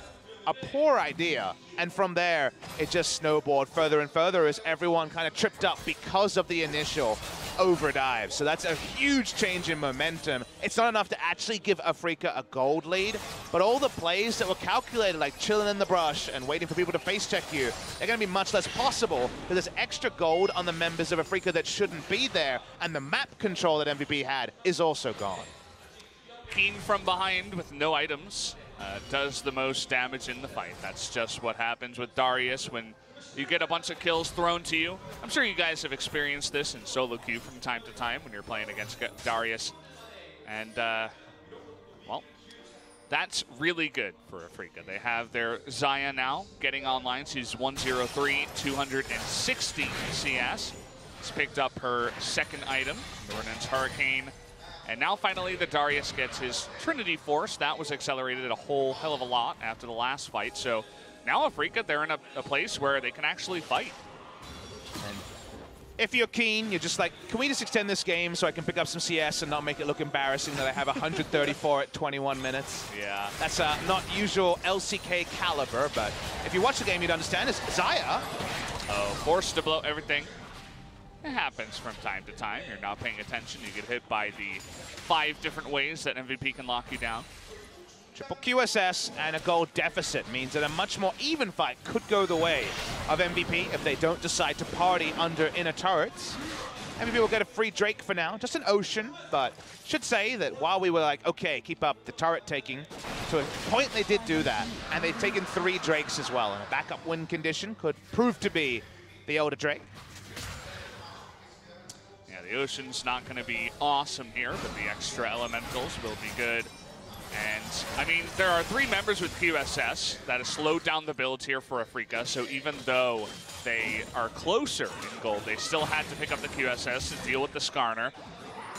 a poor idea. And from there, it just snowballed further and further as everyone kind of tripped up because of the initial overdive. So that's a huge change in momentum. It's not enough to actually give Afreeca a gold lead, but all the plays that were calculated, like chilling in the brush and waiting for people to face check you, they're going to be much less possible because there's extra gold on the members of Afreeca that shouldn't be there, and the map control that MVP had is also gone. Keen from behind with no items does the most damage in the fight. That's just what happens with Darius when you get a bunch of kills thrown to you. I'm sure you guys have experienced this in solo queue from time to time when you're playing against Darius. And, well, that's really good for Afreeca. They have their Xayah now getting online. She's 103, 260 CS. She's picked up her second item, Nornan's Hurricane. And now finally the Darius gets his Trinity Force. That was accelerated a whole hell of a lot after the last fight. So now Afreeca, they're in a place where they can actually fight. And if you're Keen, you're just like, can we just extend this game so I can pick up some CS and not make it look embarrassing that I have 134 at 21 minutes? Yeah. That's not usual LCK caliber, but if you watch the game, you'd understand. It's Xayah. Oh, forced to blow everything. It happens from time to time. You're not paying attention. You get hit by the 5 different ways that MVP can lock you down. Triple QSS and a gold deficit means that a much more even fight could go the way of MVP if they don't decide to party under inner turrets. MVP will get a free Drake for now, just an Ocean, but should say that while we were like, okay, keep up the turret taking, to a point they did do that, and they've taken 3 Drakes as well, and a backup win condition could prove to be the older Drake. The Ocean's not going to be awesome here, but the extra elementals will be good. And, I mean, there are 3 members with QSS that has slowed down the build here for Afreeca, so even though they are closer in gold, they still had to pick up the QSS to deal with the Skarner.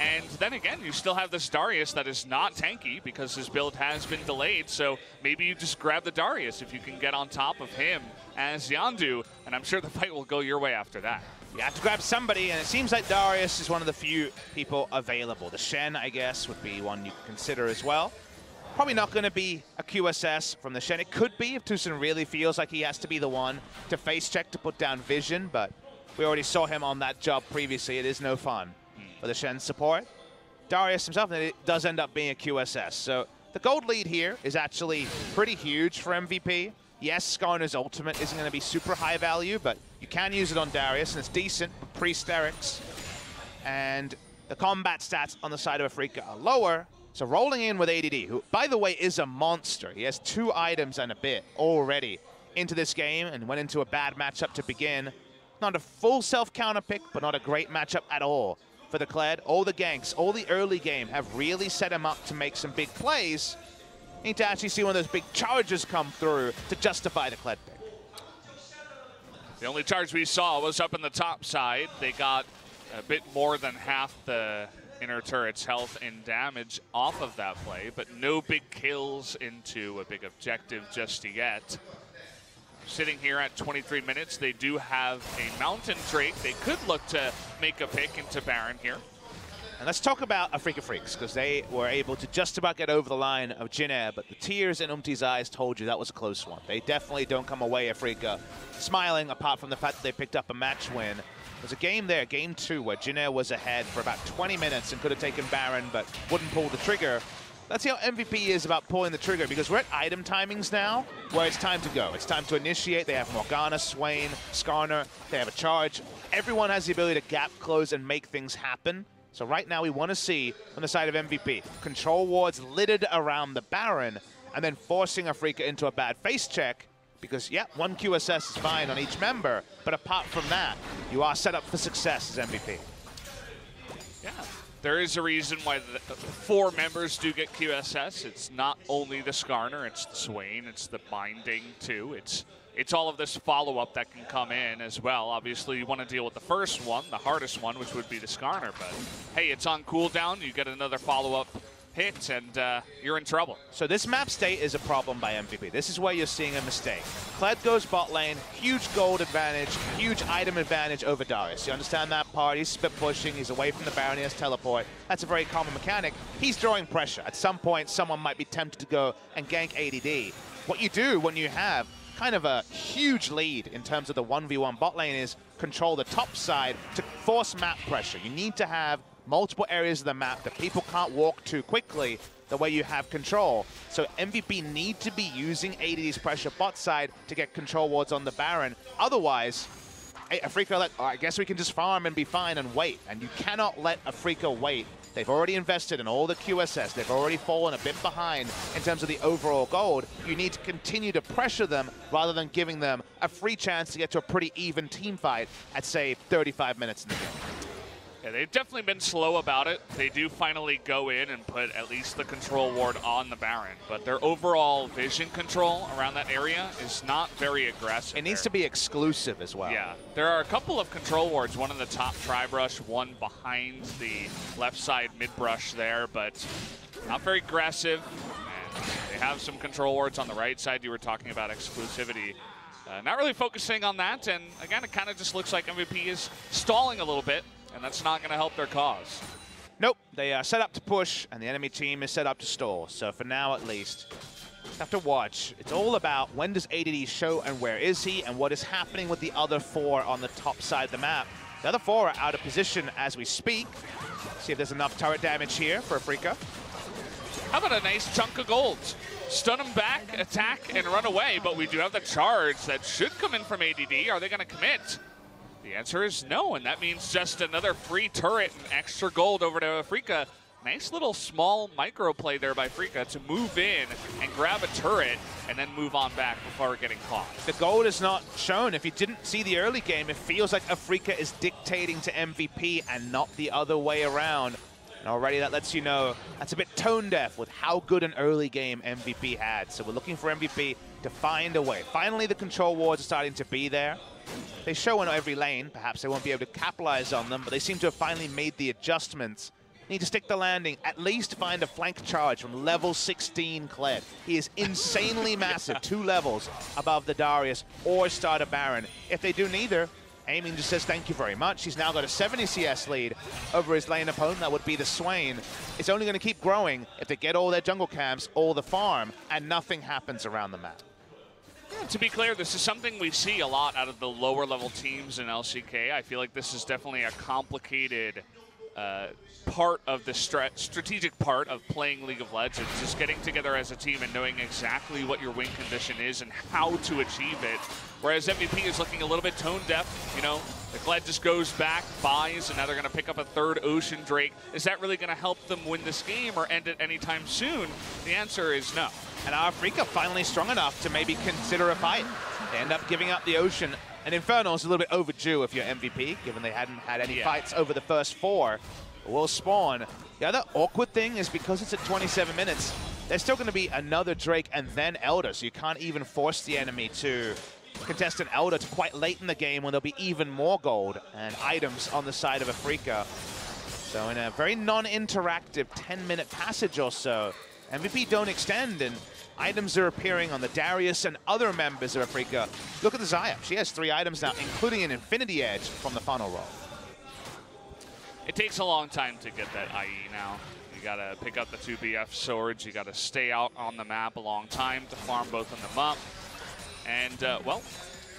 And then again, you still have this Darius that is not tanky because his build has been delayed, so maybe you just grab the Darius if you can get on top of him as Yandu, and I'm sure the fight will go your way after that. You have to grab somebody, and it seems like Darius is one of the few people available. The Shen, I guess, would be one you could consider as well. Probably not going to be a QSS from the Shen. It could be if Tucson really feels like he has to be the one to face check to put down vision, but we already saw him on that job previously. It is no fun for the Shen support. Darius himself, it does end up being a QSS. So the gold lead here is actually pretty huge for MVP. Yes, Skarner's ultimate isn't going to be super high value, but you can use it on Darius, and it's decent with pre-Sterix. And the combat stats on the side of Afreeca are lower, so rolling in with ADD, who, by the way, is a monster. He has 2 items and a bit already into this game and went into a bad matchup to begin. Not a full self-counter pick, but not a great matchup at all for the Kled. All the ganks, all the early game have really set him up to make some big plays. Need to actually see one of those big charges come through to justify the Kled pick. The only charge we saw was up in the top side. They got a bit more than half the inner turret's health and damage off of that play, but no big kills into a big objective just yet. Sitting here at 23 minutes, they do have a Mountain Drake. They could look to make a pick into Baron here. And let's talk about Afreeca Freecs, because they were able to just about get over the line of Jin Air, but the tears in Umti's eyes told you that was a close one. They definitely don't come away, Afreeca, smiling, apart from the fact that they picked up a match win. There's a game there, game 2, where Jin Air was ahead for about 20 minutes and could have taken Baron, but wouldn't pull the trigger. Let's see how MVP is about pulling the trigger, because we're at item timings now where it's time to go. It's time to initiate. They have Morgana, Swain, Skarner. They have a charge. Everyone has the ability to gap close and make things happen. So right now we want to see, on the side of MVP, control wards littered around the Baron and then forcing Afreeca into a bad face check because, yeah, 1 QSS is fine on each member, but apart from that, you are set up for success as MVP. Yeah, there is a reason why the 4 members do get QSS. It's not only the Skarner, it's the Swain, it's the Binding too. It's all of this follow-up that can come in as well. Obviously, you want to deal with the first one, the hardest one, which would be the Skarner. But, hey, it's on cooldown. You get another follow-up hit, and you're in trouble. So this map state is a problem by MVP. This is where you're seeing a mistake. Kled goes bot lane, huge gold advantage, huge item advantage over Darius. You understand that part? He's spit pushing, he's away from the Baron, he has teleport. That's a very common mechanic. He's drawing pressure. At some point, someone might be tempted to go and gank ADD. What you do when you have kind of a huge lead in terms of the 1v1 bot lane is control the top side to force map pressure. You need to have multiple areas of the map that people can't walk to quickly the way you have control. So MVP need to be using ADD's pressure bot side to get control wards on the Baron. Otherwise, Afreeca are like, oh, I guess we can just farm and be fine and wait. And you cannot let Afreeca wait. They've already invested in all the QSS. They've already fallen a bit behind in terms of the overall gold. You need to continue to pressure them rather than giving them a free chance to get to a pretty even team fight at, say, 35 minutes in the game. Yeah, they've definitely been slow about it. They do finally go in and put at least the control ward on the Baron, but their overall vision control around that area is not very aggressive. It needs to be exclusive as well. Yeah, there are a couple of control wards, one in the top tri-brush, one behind the left side mid-brush there, but not very aggressive. And they have some control wards on the right side. You were talking about exclusivity. Not really focusing on that, and again, it kind of just looks like MVP is stalling a little bit, and that's not going to help their cause. Nope, they are set up to push, and the enemy team is set up to stall. So for now, at least, have to watch. It's all about when does ADD show and where is he, and what is happening with the other 4 on the top side of the map. The other 4 are out of position as we speak. See if there's enough turret damage here for Afreeca. How about a nice chunk of gold? Stun them back, attack, and run away, but we do have the charge that should come in from ADD. Are they going to commit? The answer is no, and that means just another free turret and extra gold over to Afreeca. Nice little small micro play there by Afreeca to move in and grab a turret and then move on back before getting caught. The gold is not shown. If you didn't see the early game, it feels like Afreeca is dictating to MVP and not the other way around. And already that lets you know that's a bit tone deaf with how good an early game MVP had. So we're looking for MVP to find a way. Finally, the control wards are starting to be there. They show in every lane. Perhaps they won't be able to capitalize on them, but they seem to have finally made the adjustments. Need to stick the landing, at least find a flank charge from level 16 Kled. He is insanely massive, 2 levels above the Darius, or start a Baron. If they do neither, Aiming just says thank you very much. He's now got a 70 CS lead over his lane opponent. That would be the Swain. It's only going to keep growing if they get all their jungle camps, all the farm, and nothing happens around the map. Yeah, to be clear, this is something we see a lot out of the lower level teams in LCK. I feel like this is definitely a complicated part of the strategic part of playing League of Legends, just getting together as a team and knowing exactly what your win condition is and how to achieve it. Whereas MVP is looking a little bit tone deaf. You know, the Kled just goes back, buys, and now they're going to pick up a 3rd Ocean Drake. Is that really going to help them win this game or end it anytime soon? The answer is no. And Afreeca finally strong enough to maybe consider a fight. They end up giving up the Ocean. And Inferno is a little bit overdue if you're MVP, given they hadn't had any fights over the first 4. Will spawn. The other awkward thing is because it's at 27 minutes, there's still going to be another Drake and then Elder, so you can't even force the enemy to contest an Elder to quite late in the game when there'll be even more gold and items on the side of Afreeca. So in a very non-interactive 10-minute passage or so, MVP don't extend, and items are appearing on the Darius and other members of Afreeca. Look at the Xayah. She has 3 items now, including an Infinity Edge from the funnel roll. it takes a long time to get that IE now. You gotta pick up the 2 BF swords. You gotta stay out on the map a long time to farm both of them up. And, well,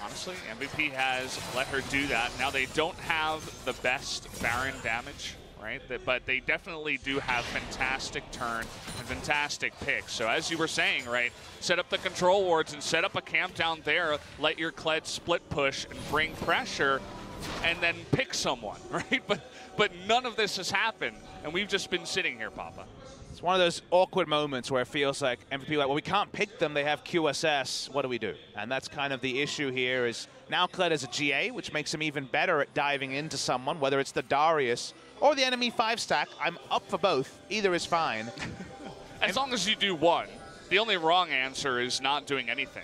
honestly, MVP has let her do that. Now they don't have the best Baron damage, right? But they definitely do have fantastic turn and fantastic picks. So as you were saying, right, set up the control wards and set up a camp down there, let your Kled split push and bring pressure, and then pick someone, right? But none of this has happened, and we've just been sitting here, Papa. It's one of those awkward moments where it feels like MVP, like, well, we can't pick them. They have QSS. What do we do? And that's kind of the issue here is now Kled has a GA, which makes him even better at diving into someone, whether it's the Darius or the enemy 5-stack. I'm up for both. Either is fine. As long as you do one. The only wrong answer is not doing anything.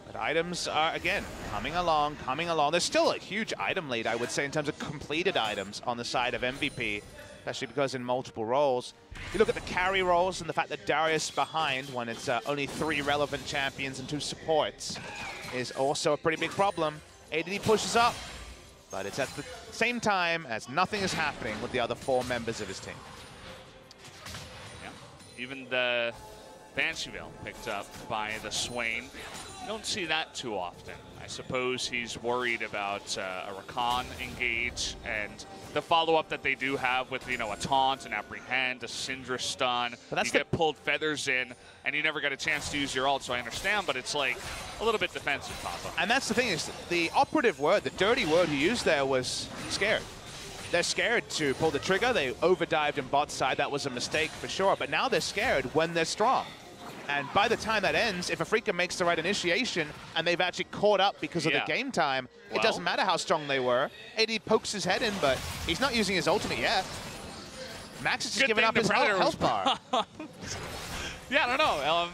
But items are, again, coming along, coming along. There's still a huge item lead, I would say, in terms of completed items on the side of MVP, especially because in multiple roles. You look at the carry roles and the fact that Darius behind when it's only 3 relevant champions and 2 supports is also a pretty big problem. ADD pushes up, but it's at the same time as nothing is happening with the other 4 members of his team. Yeah. Even the Banshee-Veil picked up by the Swain. You don't see that too often. I suppose he's worried about a Rakan engage and the follow-up that they do have with, you know, a taunt, an apprehend, a Syndra stun. But you get pulled feathers in, and you never get a chance to use your ult, so I understand, but it's like a little bit defensive, Papa. And that's the thing is the operative word, the dirty word he used there was scared. They're scared to pull the trigger. They overdived in bot side. That was a mistake for sure, but now they're scared when they're strong. And by the time that ends, if Afreeca makes the right initiation and they've actually caught up because of the game time, it doesn't matter how strong they were. AD pokes his head in, but he's not using his ultimate yet. Max is just giving up his health bar. Yeah, I don't know.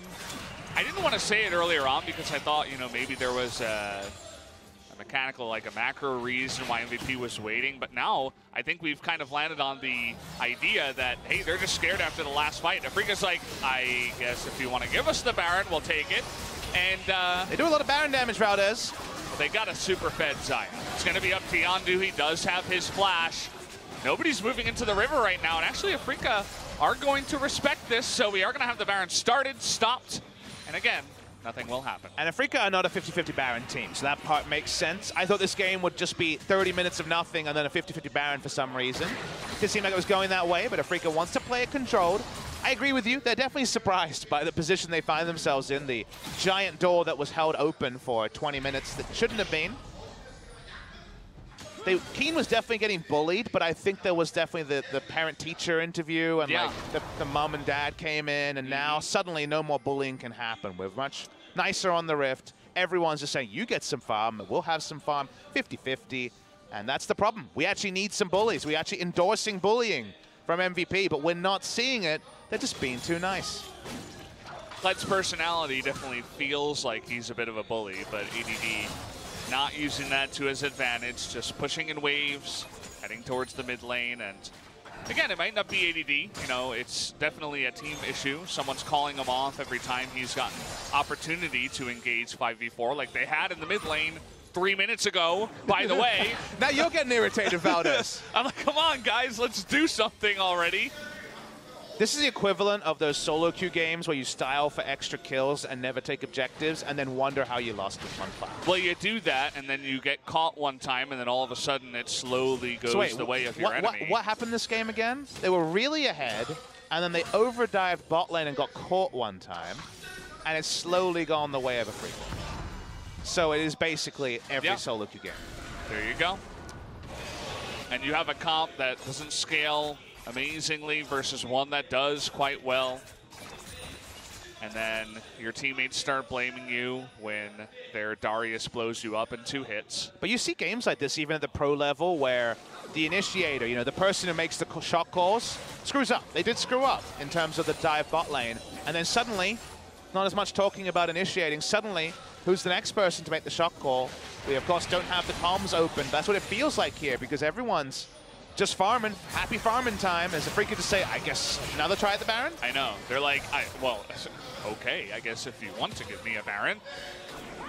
I didn't want to say it earlier on because I thought, you know, maybe there was a mechanical, like a macro reason why MVP was waiting, but now I think we've kind of landed on the idea that, hey, they're just scared after the last fight. Afreeca's like, I guess if you want to give us the Baron, we'll take it. And they do a lot of Baron damage, Valdez. They got a super fed Zion. It's going to be up to Yondu. He does have his flash. Nobody's moving into the river right now, and actually Afreeca are going to respect this, so we are going to have the Baron started, stopped, and again, nothing will happen. And Afreeca are not a 50-50 Baron team, so that part makes sense. I thought this game would just be 30 minutes of nothing and then a 50-50 Baron for some reason. It didn't seem like it was going that way, but Afreeca wants to play it controlled. I agree with you. They're definitely surprised by the position they find themselves in, the giant door that was held open for 20 minutes that shouldn't have been. Keen was definitely getting bullied, but I think there was definitely the parent-teacher interview and like the mom and dad came in, and now suddenly no more bullying can happen. We're much nicer on the Rift. Everyone's just saying, you get some farm, we'll have some farm, 50-50, and that's the problem. We actually need some bullies. We're actually endorsing bullying from MVP, but we're not seeing it. They're just being too nice. Kled's personality definitely feels like he's a bit of a bully, but ADD not using that to his advantage, just pushing in waves, heading towards the mid lane, and again, it might not be ADD, you know, it's definitely a team issue. Someone's calling him off every time he's gotten opportunity to engage 5v4 like they had in the mid lane 3 minutes ago, by the way. Now you're getting irritated, Valdez. I'm like, come on, guys, let's do something already. This is the equivalent of those solo queue games where you style for extra kills and never take objectives and then wonder how you lost in one fight. Well, you do that, and then you get caught one time, and then all of a sudden it slowly goes the way of your enemy. What happened this game again? They were really ahead, and then they overdived bot lane and got caught one time, and it's slowly gone the way of Afreeca. So it is basically every solo queue game. There you go. And you have a comp that doesn't scale amazingly versus one that does quite well. And then your teammates start blaming you when their Darius blows you up in 2 hits. But you see games like this even at the pro level where the initiator, you know, the person who makes the shot calls, screws up. They did screw up in terms of the dive bot lane. And then suddenly, not as much talking about initiating, suddenly, who's the next person to make the shot call? We, of course, don't have the comms open. That's what it feels like here because everyone's just farming, happy farming time. As Afreeca to say, I guess another try at the Baron? I know. They're like, well, okay, I guess if you want to give me a Baron,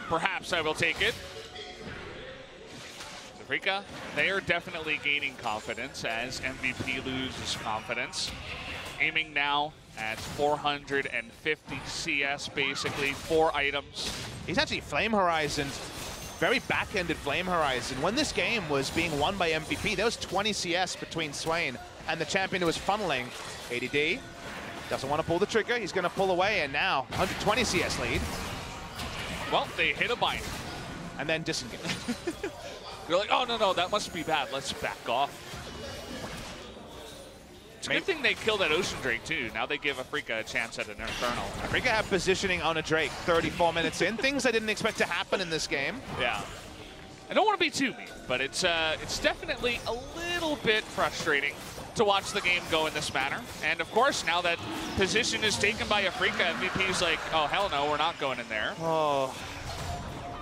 perhaps I will take it. Afreeca, they are definitely gaining confidence as MVP loses confidence. Aiming now at 450 CS, basically, 4 items. He's actually Flame Horizon, very back-ended Flame Horizon. When this game was being won by MVP, there was 20 CS between Swain and the champion who was funneling. ADD doesn't want to pull the trigger. He's going to pull away, and now 120 CS lead. Well, they hit a bind. And then disengage. You're like, oh, no, that must be bad. Let's back off. It's a good thing they killed that Ocean Drake, too. Now they give Afreeca a chance at an Infernal. Afreeca have positioning on a Drake 34 minutes in. Things I didn't expect to happen in this game. Yeah. I don't want to be too mean, but it's definitely a little bit frustrating to watch the game go in this manner. And, of course, now that position is taken by Afreeca, MVP's like, oh, hell no, we're not going in there. Oh.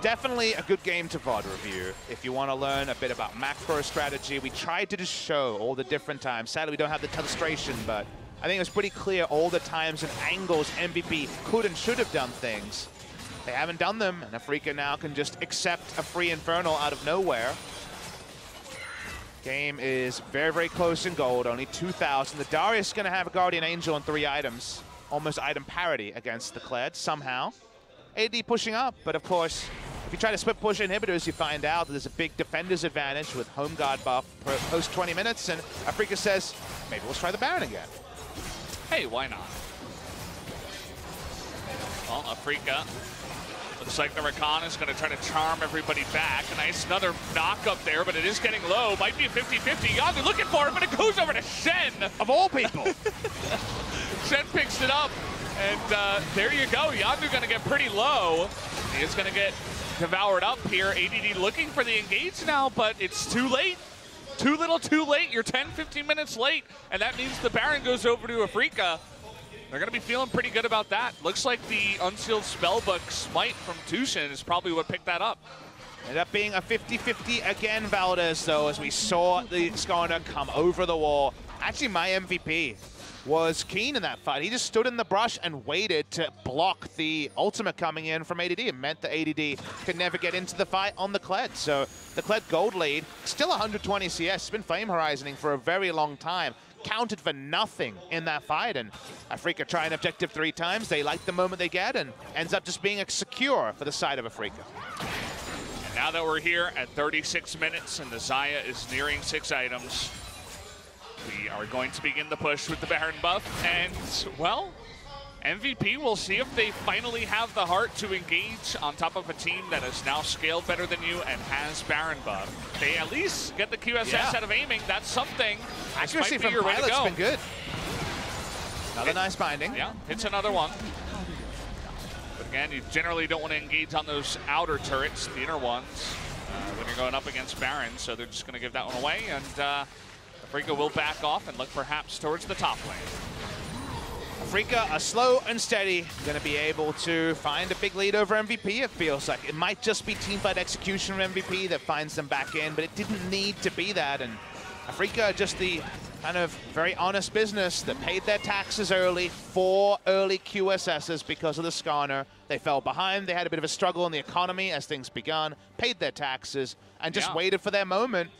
Definitely a good game to VOD review if you want to learn a bit about macro strategy. We tried to just show all the different times. Sadly, we don't have the illustration, but I think it was pretty clear all the times and angles MVP could and should have done things. They haven't done them, and Afreeca now can just accept a free Infernal out of nowhere. Game is very, very close in gold, only 2,000. The Darius is going to have a Guardian Angel on 3 items. Almost item parity against the Kled somehow. AD pushing up, but of course, if you try to split push inhibitors, you find out that there's a big defender's advantage with home guard buff post 20 minutes, and Afreeca says, maybe let's try the Baron again. Hey, why not? Well, Afreeca, looks like the Rakan is going to try to charm everybody back. A nice another knock up there, but it is getting low. Might be a 50-50. Yondu looking for it, but it goes over to Shen. Of all people. Shen picks it up, and there you go. Yondu going to get pretty low. He is going to get devoured up here. ADD looking for the engage now, but it's too late. Too little, too late. You're 10-15 minutes late, and that means the Baron goes over to Afreeca. They're going to be feeling pretty good about that. Looks like the Unsealed Spellbook Smite from Tushin is probably what picked that up. Ended up being a 50-50 again, Valdez, though, as we saw the Skarner come over the wall. Actually, my MVP was keen in that fight. He just stood in the brush and waited to block the ultimate coming in from ADD. It meant that ADD could never get into the fight on the Kled. So the Kled gold lead, still 120 CS. It's been Flame Horizoning for a very long time. Counted for nothing in that fight, and Afreeca try an objective 3 times. They like the moment they get, and ends up just being a secure for the side of Afreeca. And now that we're here at 36 minutes and the Xayah is nearing 6 items, we are going to begin the push with the Baron buff, and, well, MVP will see if they finally have the heart to engage on top of a team that is now scaled better than you and has Baron buff. They at least get the QSS out of aiming. That's something. Accuracy from Pilot's been good. Another nice binding. Yeah, hits another one. But again, you generally don't want to engage on those outer turrets, the inner ones, when you're going up against Baron, so they're just going to give that one away, and Afreeca will back off and look perhaps towards the top lane. Afreeca are slow and steady, going to be able to find a big lead over MVP, it feels like. It might just be teamfight execution of MVP that finds them back in, but it didn't need to be that. And Afreeca are just the kind of very honest business that paid their taxes early, 4 early QSSs because of the Skarner. They fell behind, they had a bit of a struggle in the economy as things began, paid their taxes, and just waited for their moment.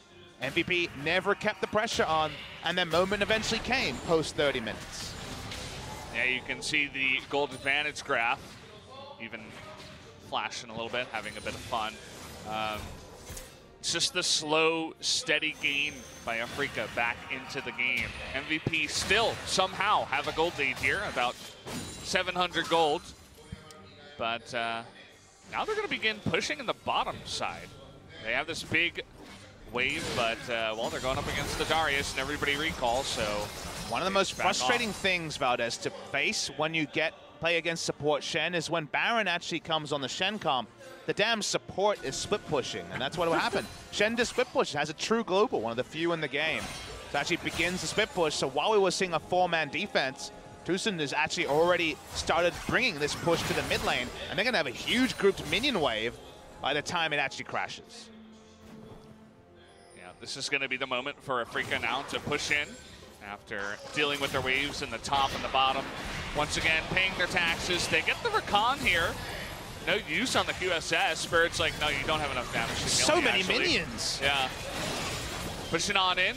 MVP never kept the pressure on, and their moment eventually came post 30 minutes. Yeah, you can see the gold advantage graph even flashing a little bit, having a bit of fun. It's just the slow, steady gain by Afreeca back into the game. MVP still somehow have a gold lead here, about 700 gold. But now they're going to begin pushing in the bottom side. They have this big wave, but, well, they're going up against the Darius and everybody recalls, so... One of the most frustrating things, Valdez, to face when you play against support Shen is when Baron actually comes on the Shen comp, the damn support is split pushing, and that's what will happen. Shen does split push, has a true global, one of the few in the game. So actually begins the split push, so while we were seeing a 4-man defense, Tucson has actually already started bringing this push to the mid lane, and they're going to have a huge grouped minion wave by the time it actually crashes. Yeah, this is going to be the moment for Afreeca now to push in after dealing with their waves in the top and the bottom. Once again, paying their taxes. They get the Rakan here. no use on the QSS. Spirit's like, no, you don't have enough damage to kill So me, many actually. minions. Yeah. Pushing on in.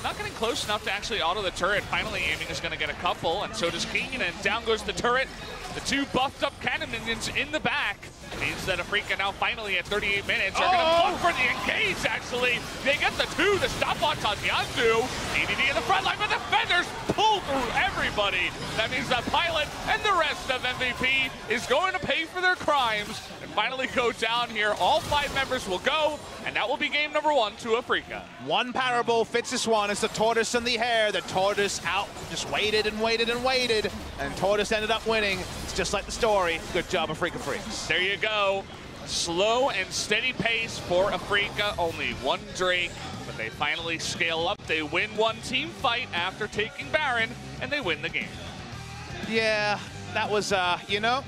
Not getting close enough to actually auto the turret. Finally, aiming is going to get a couple, and so does King, and down goes the turret. The two buffed up cannon minions in the back. Means that Afreeca now finally at 38 minutes are going to look for the engage, actually. They get the two to stop on Tatianzu. DDD in the front line, but defenders pull through everybody. That means that Pilot and the rest of MVP is going to pay for their crimes and finally go down here. All 5 members will go, and that will be game number 1 to Afreeca. One parable fits this one. It's the tortoise and the hare. The tortoise out, just waited and waited and waited, and tortoise ended up winning. It's just like the story. Good job, Afreeca Freecs. There you go. Slow and steady pace for Afreeca. Only 1 Drake, but they finally scale up. They win 1 team fight after taking Baron, and they win the game. Yeah, that was, you know,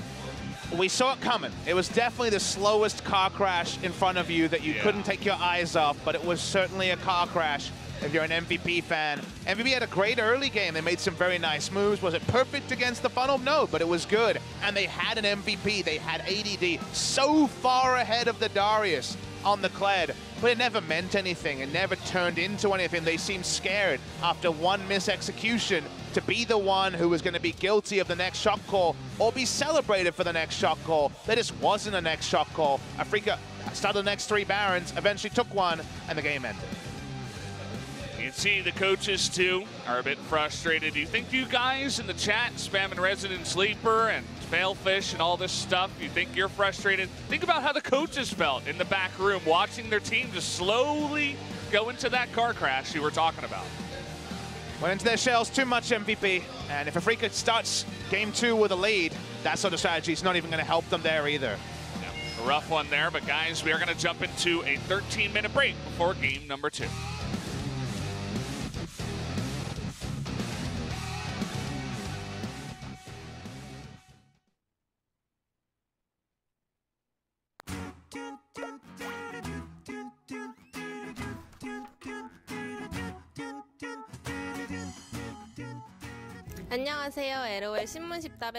we saw it coming. It was definitely the slowest car crash in front of you that you couldn't take your eyes off, but it was certainly a car crash if you're an MVP fan. MVP had a great early game. They made some very nice moves. Was it perfect against the funnel? No, but it was good. And they had an MVP. They had ADD so far ahead of the Darius on the Kled, but it never meant anything. It never turned into anything. They seemed scared after 1 misexecution to be the one who was going to be guilty of the next shot call or be celebrated for the next shot call. There just wasn't a next shot call. Afreeca started the next 3 Barons, eventually took one, and the game ended. You can see the coaches, too, are a bit frustrated. Do you think you guys in the chat, spamming Resident Sleeper and Failfish and all this stuff, you think you're frustrated? Think about how the coaches felt in the back room, watching their team just slowly go into that car crash you were talking about. Went into their shells too much, MVP. And if Afreeca starts game 2 with a lead, that sort of strategy is not even going to help them there either. Yeah, a rough one there, but guys, we are going to jump into a 13-minute break before game number 2. 안녕하세요. LOL 신문 10답의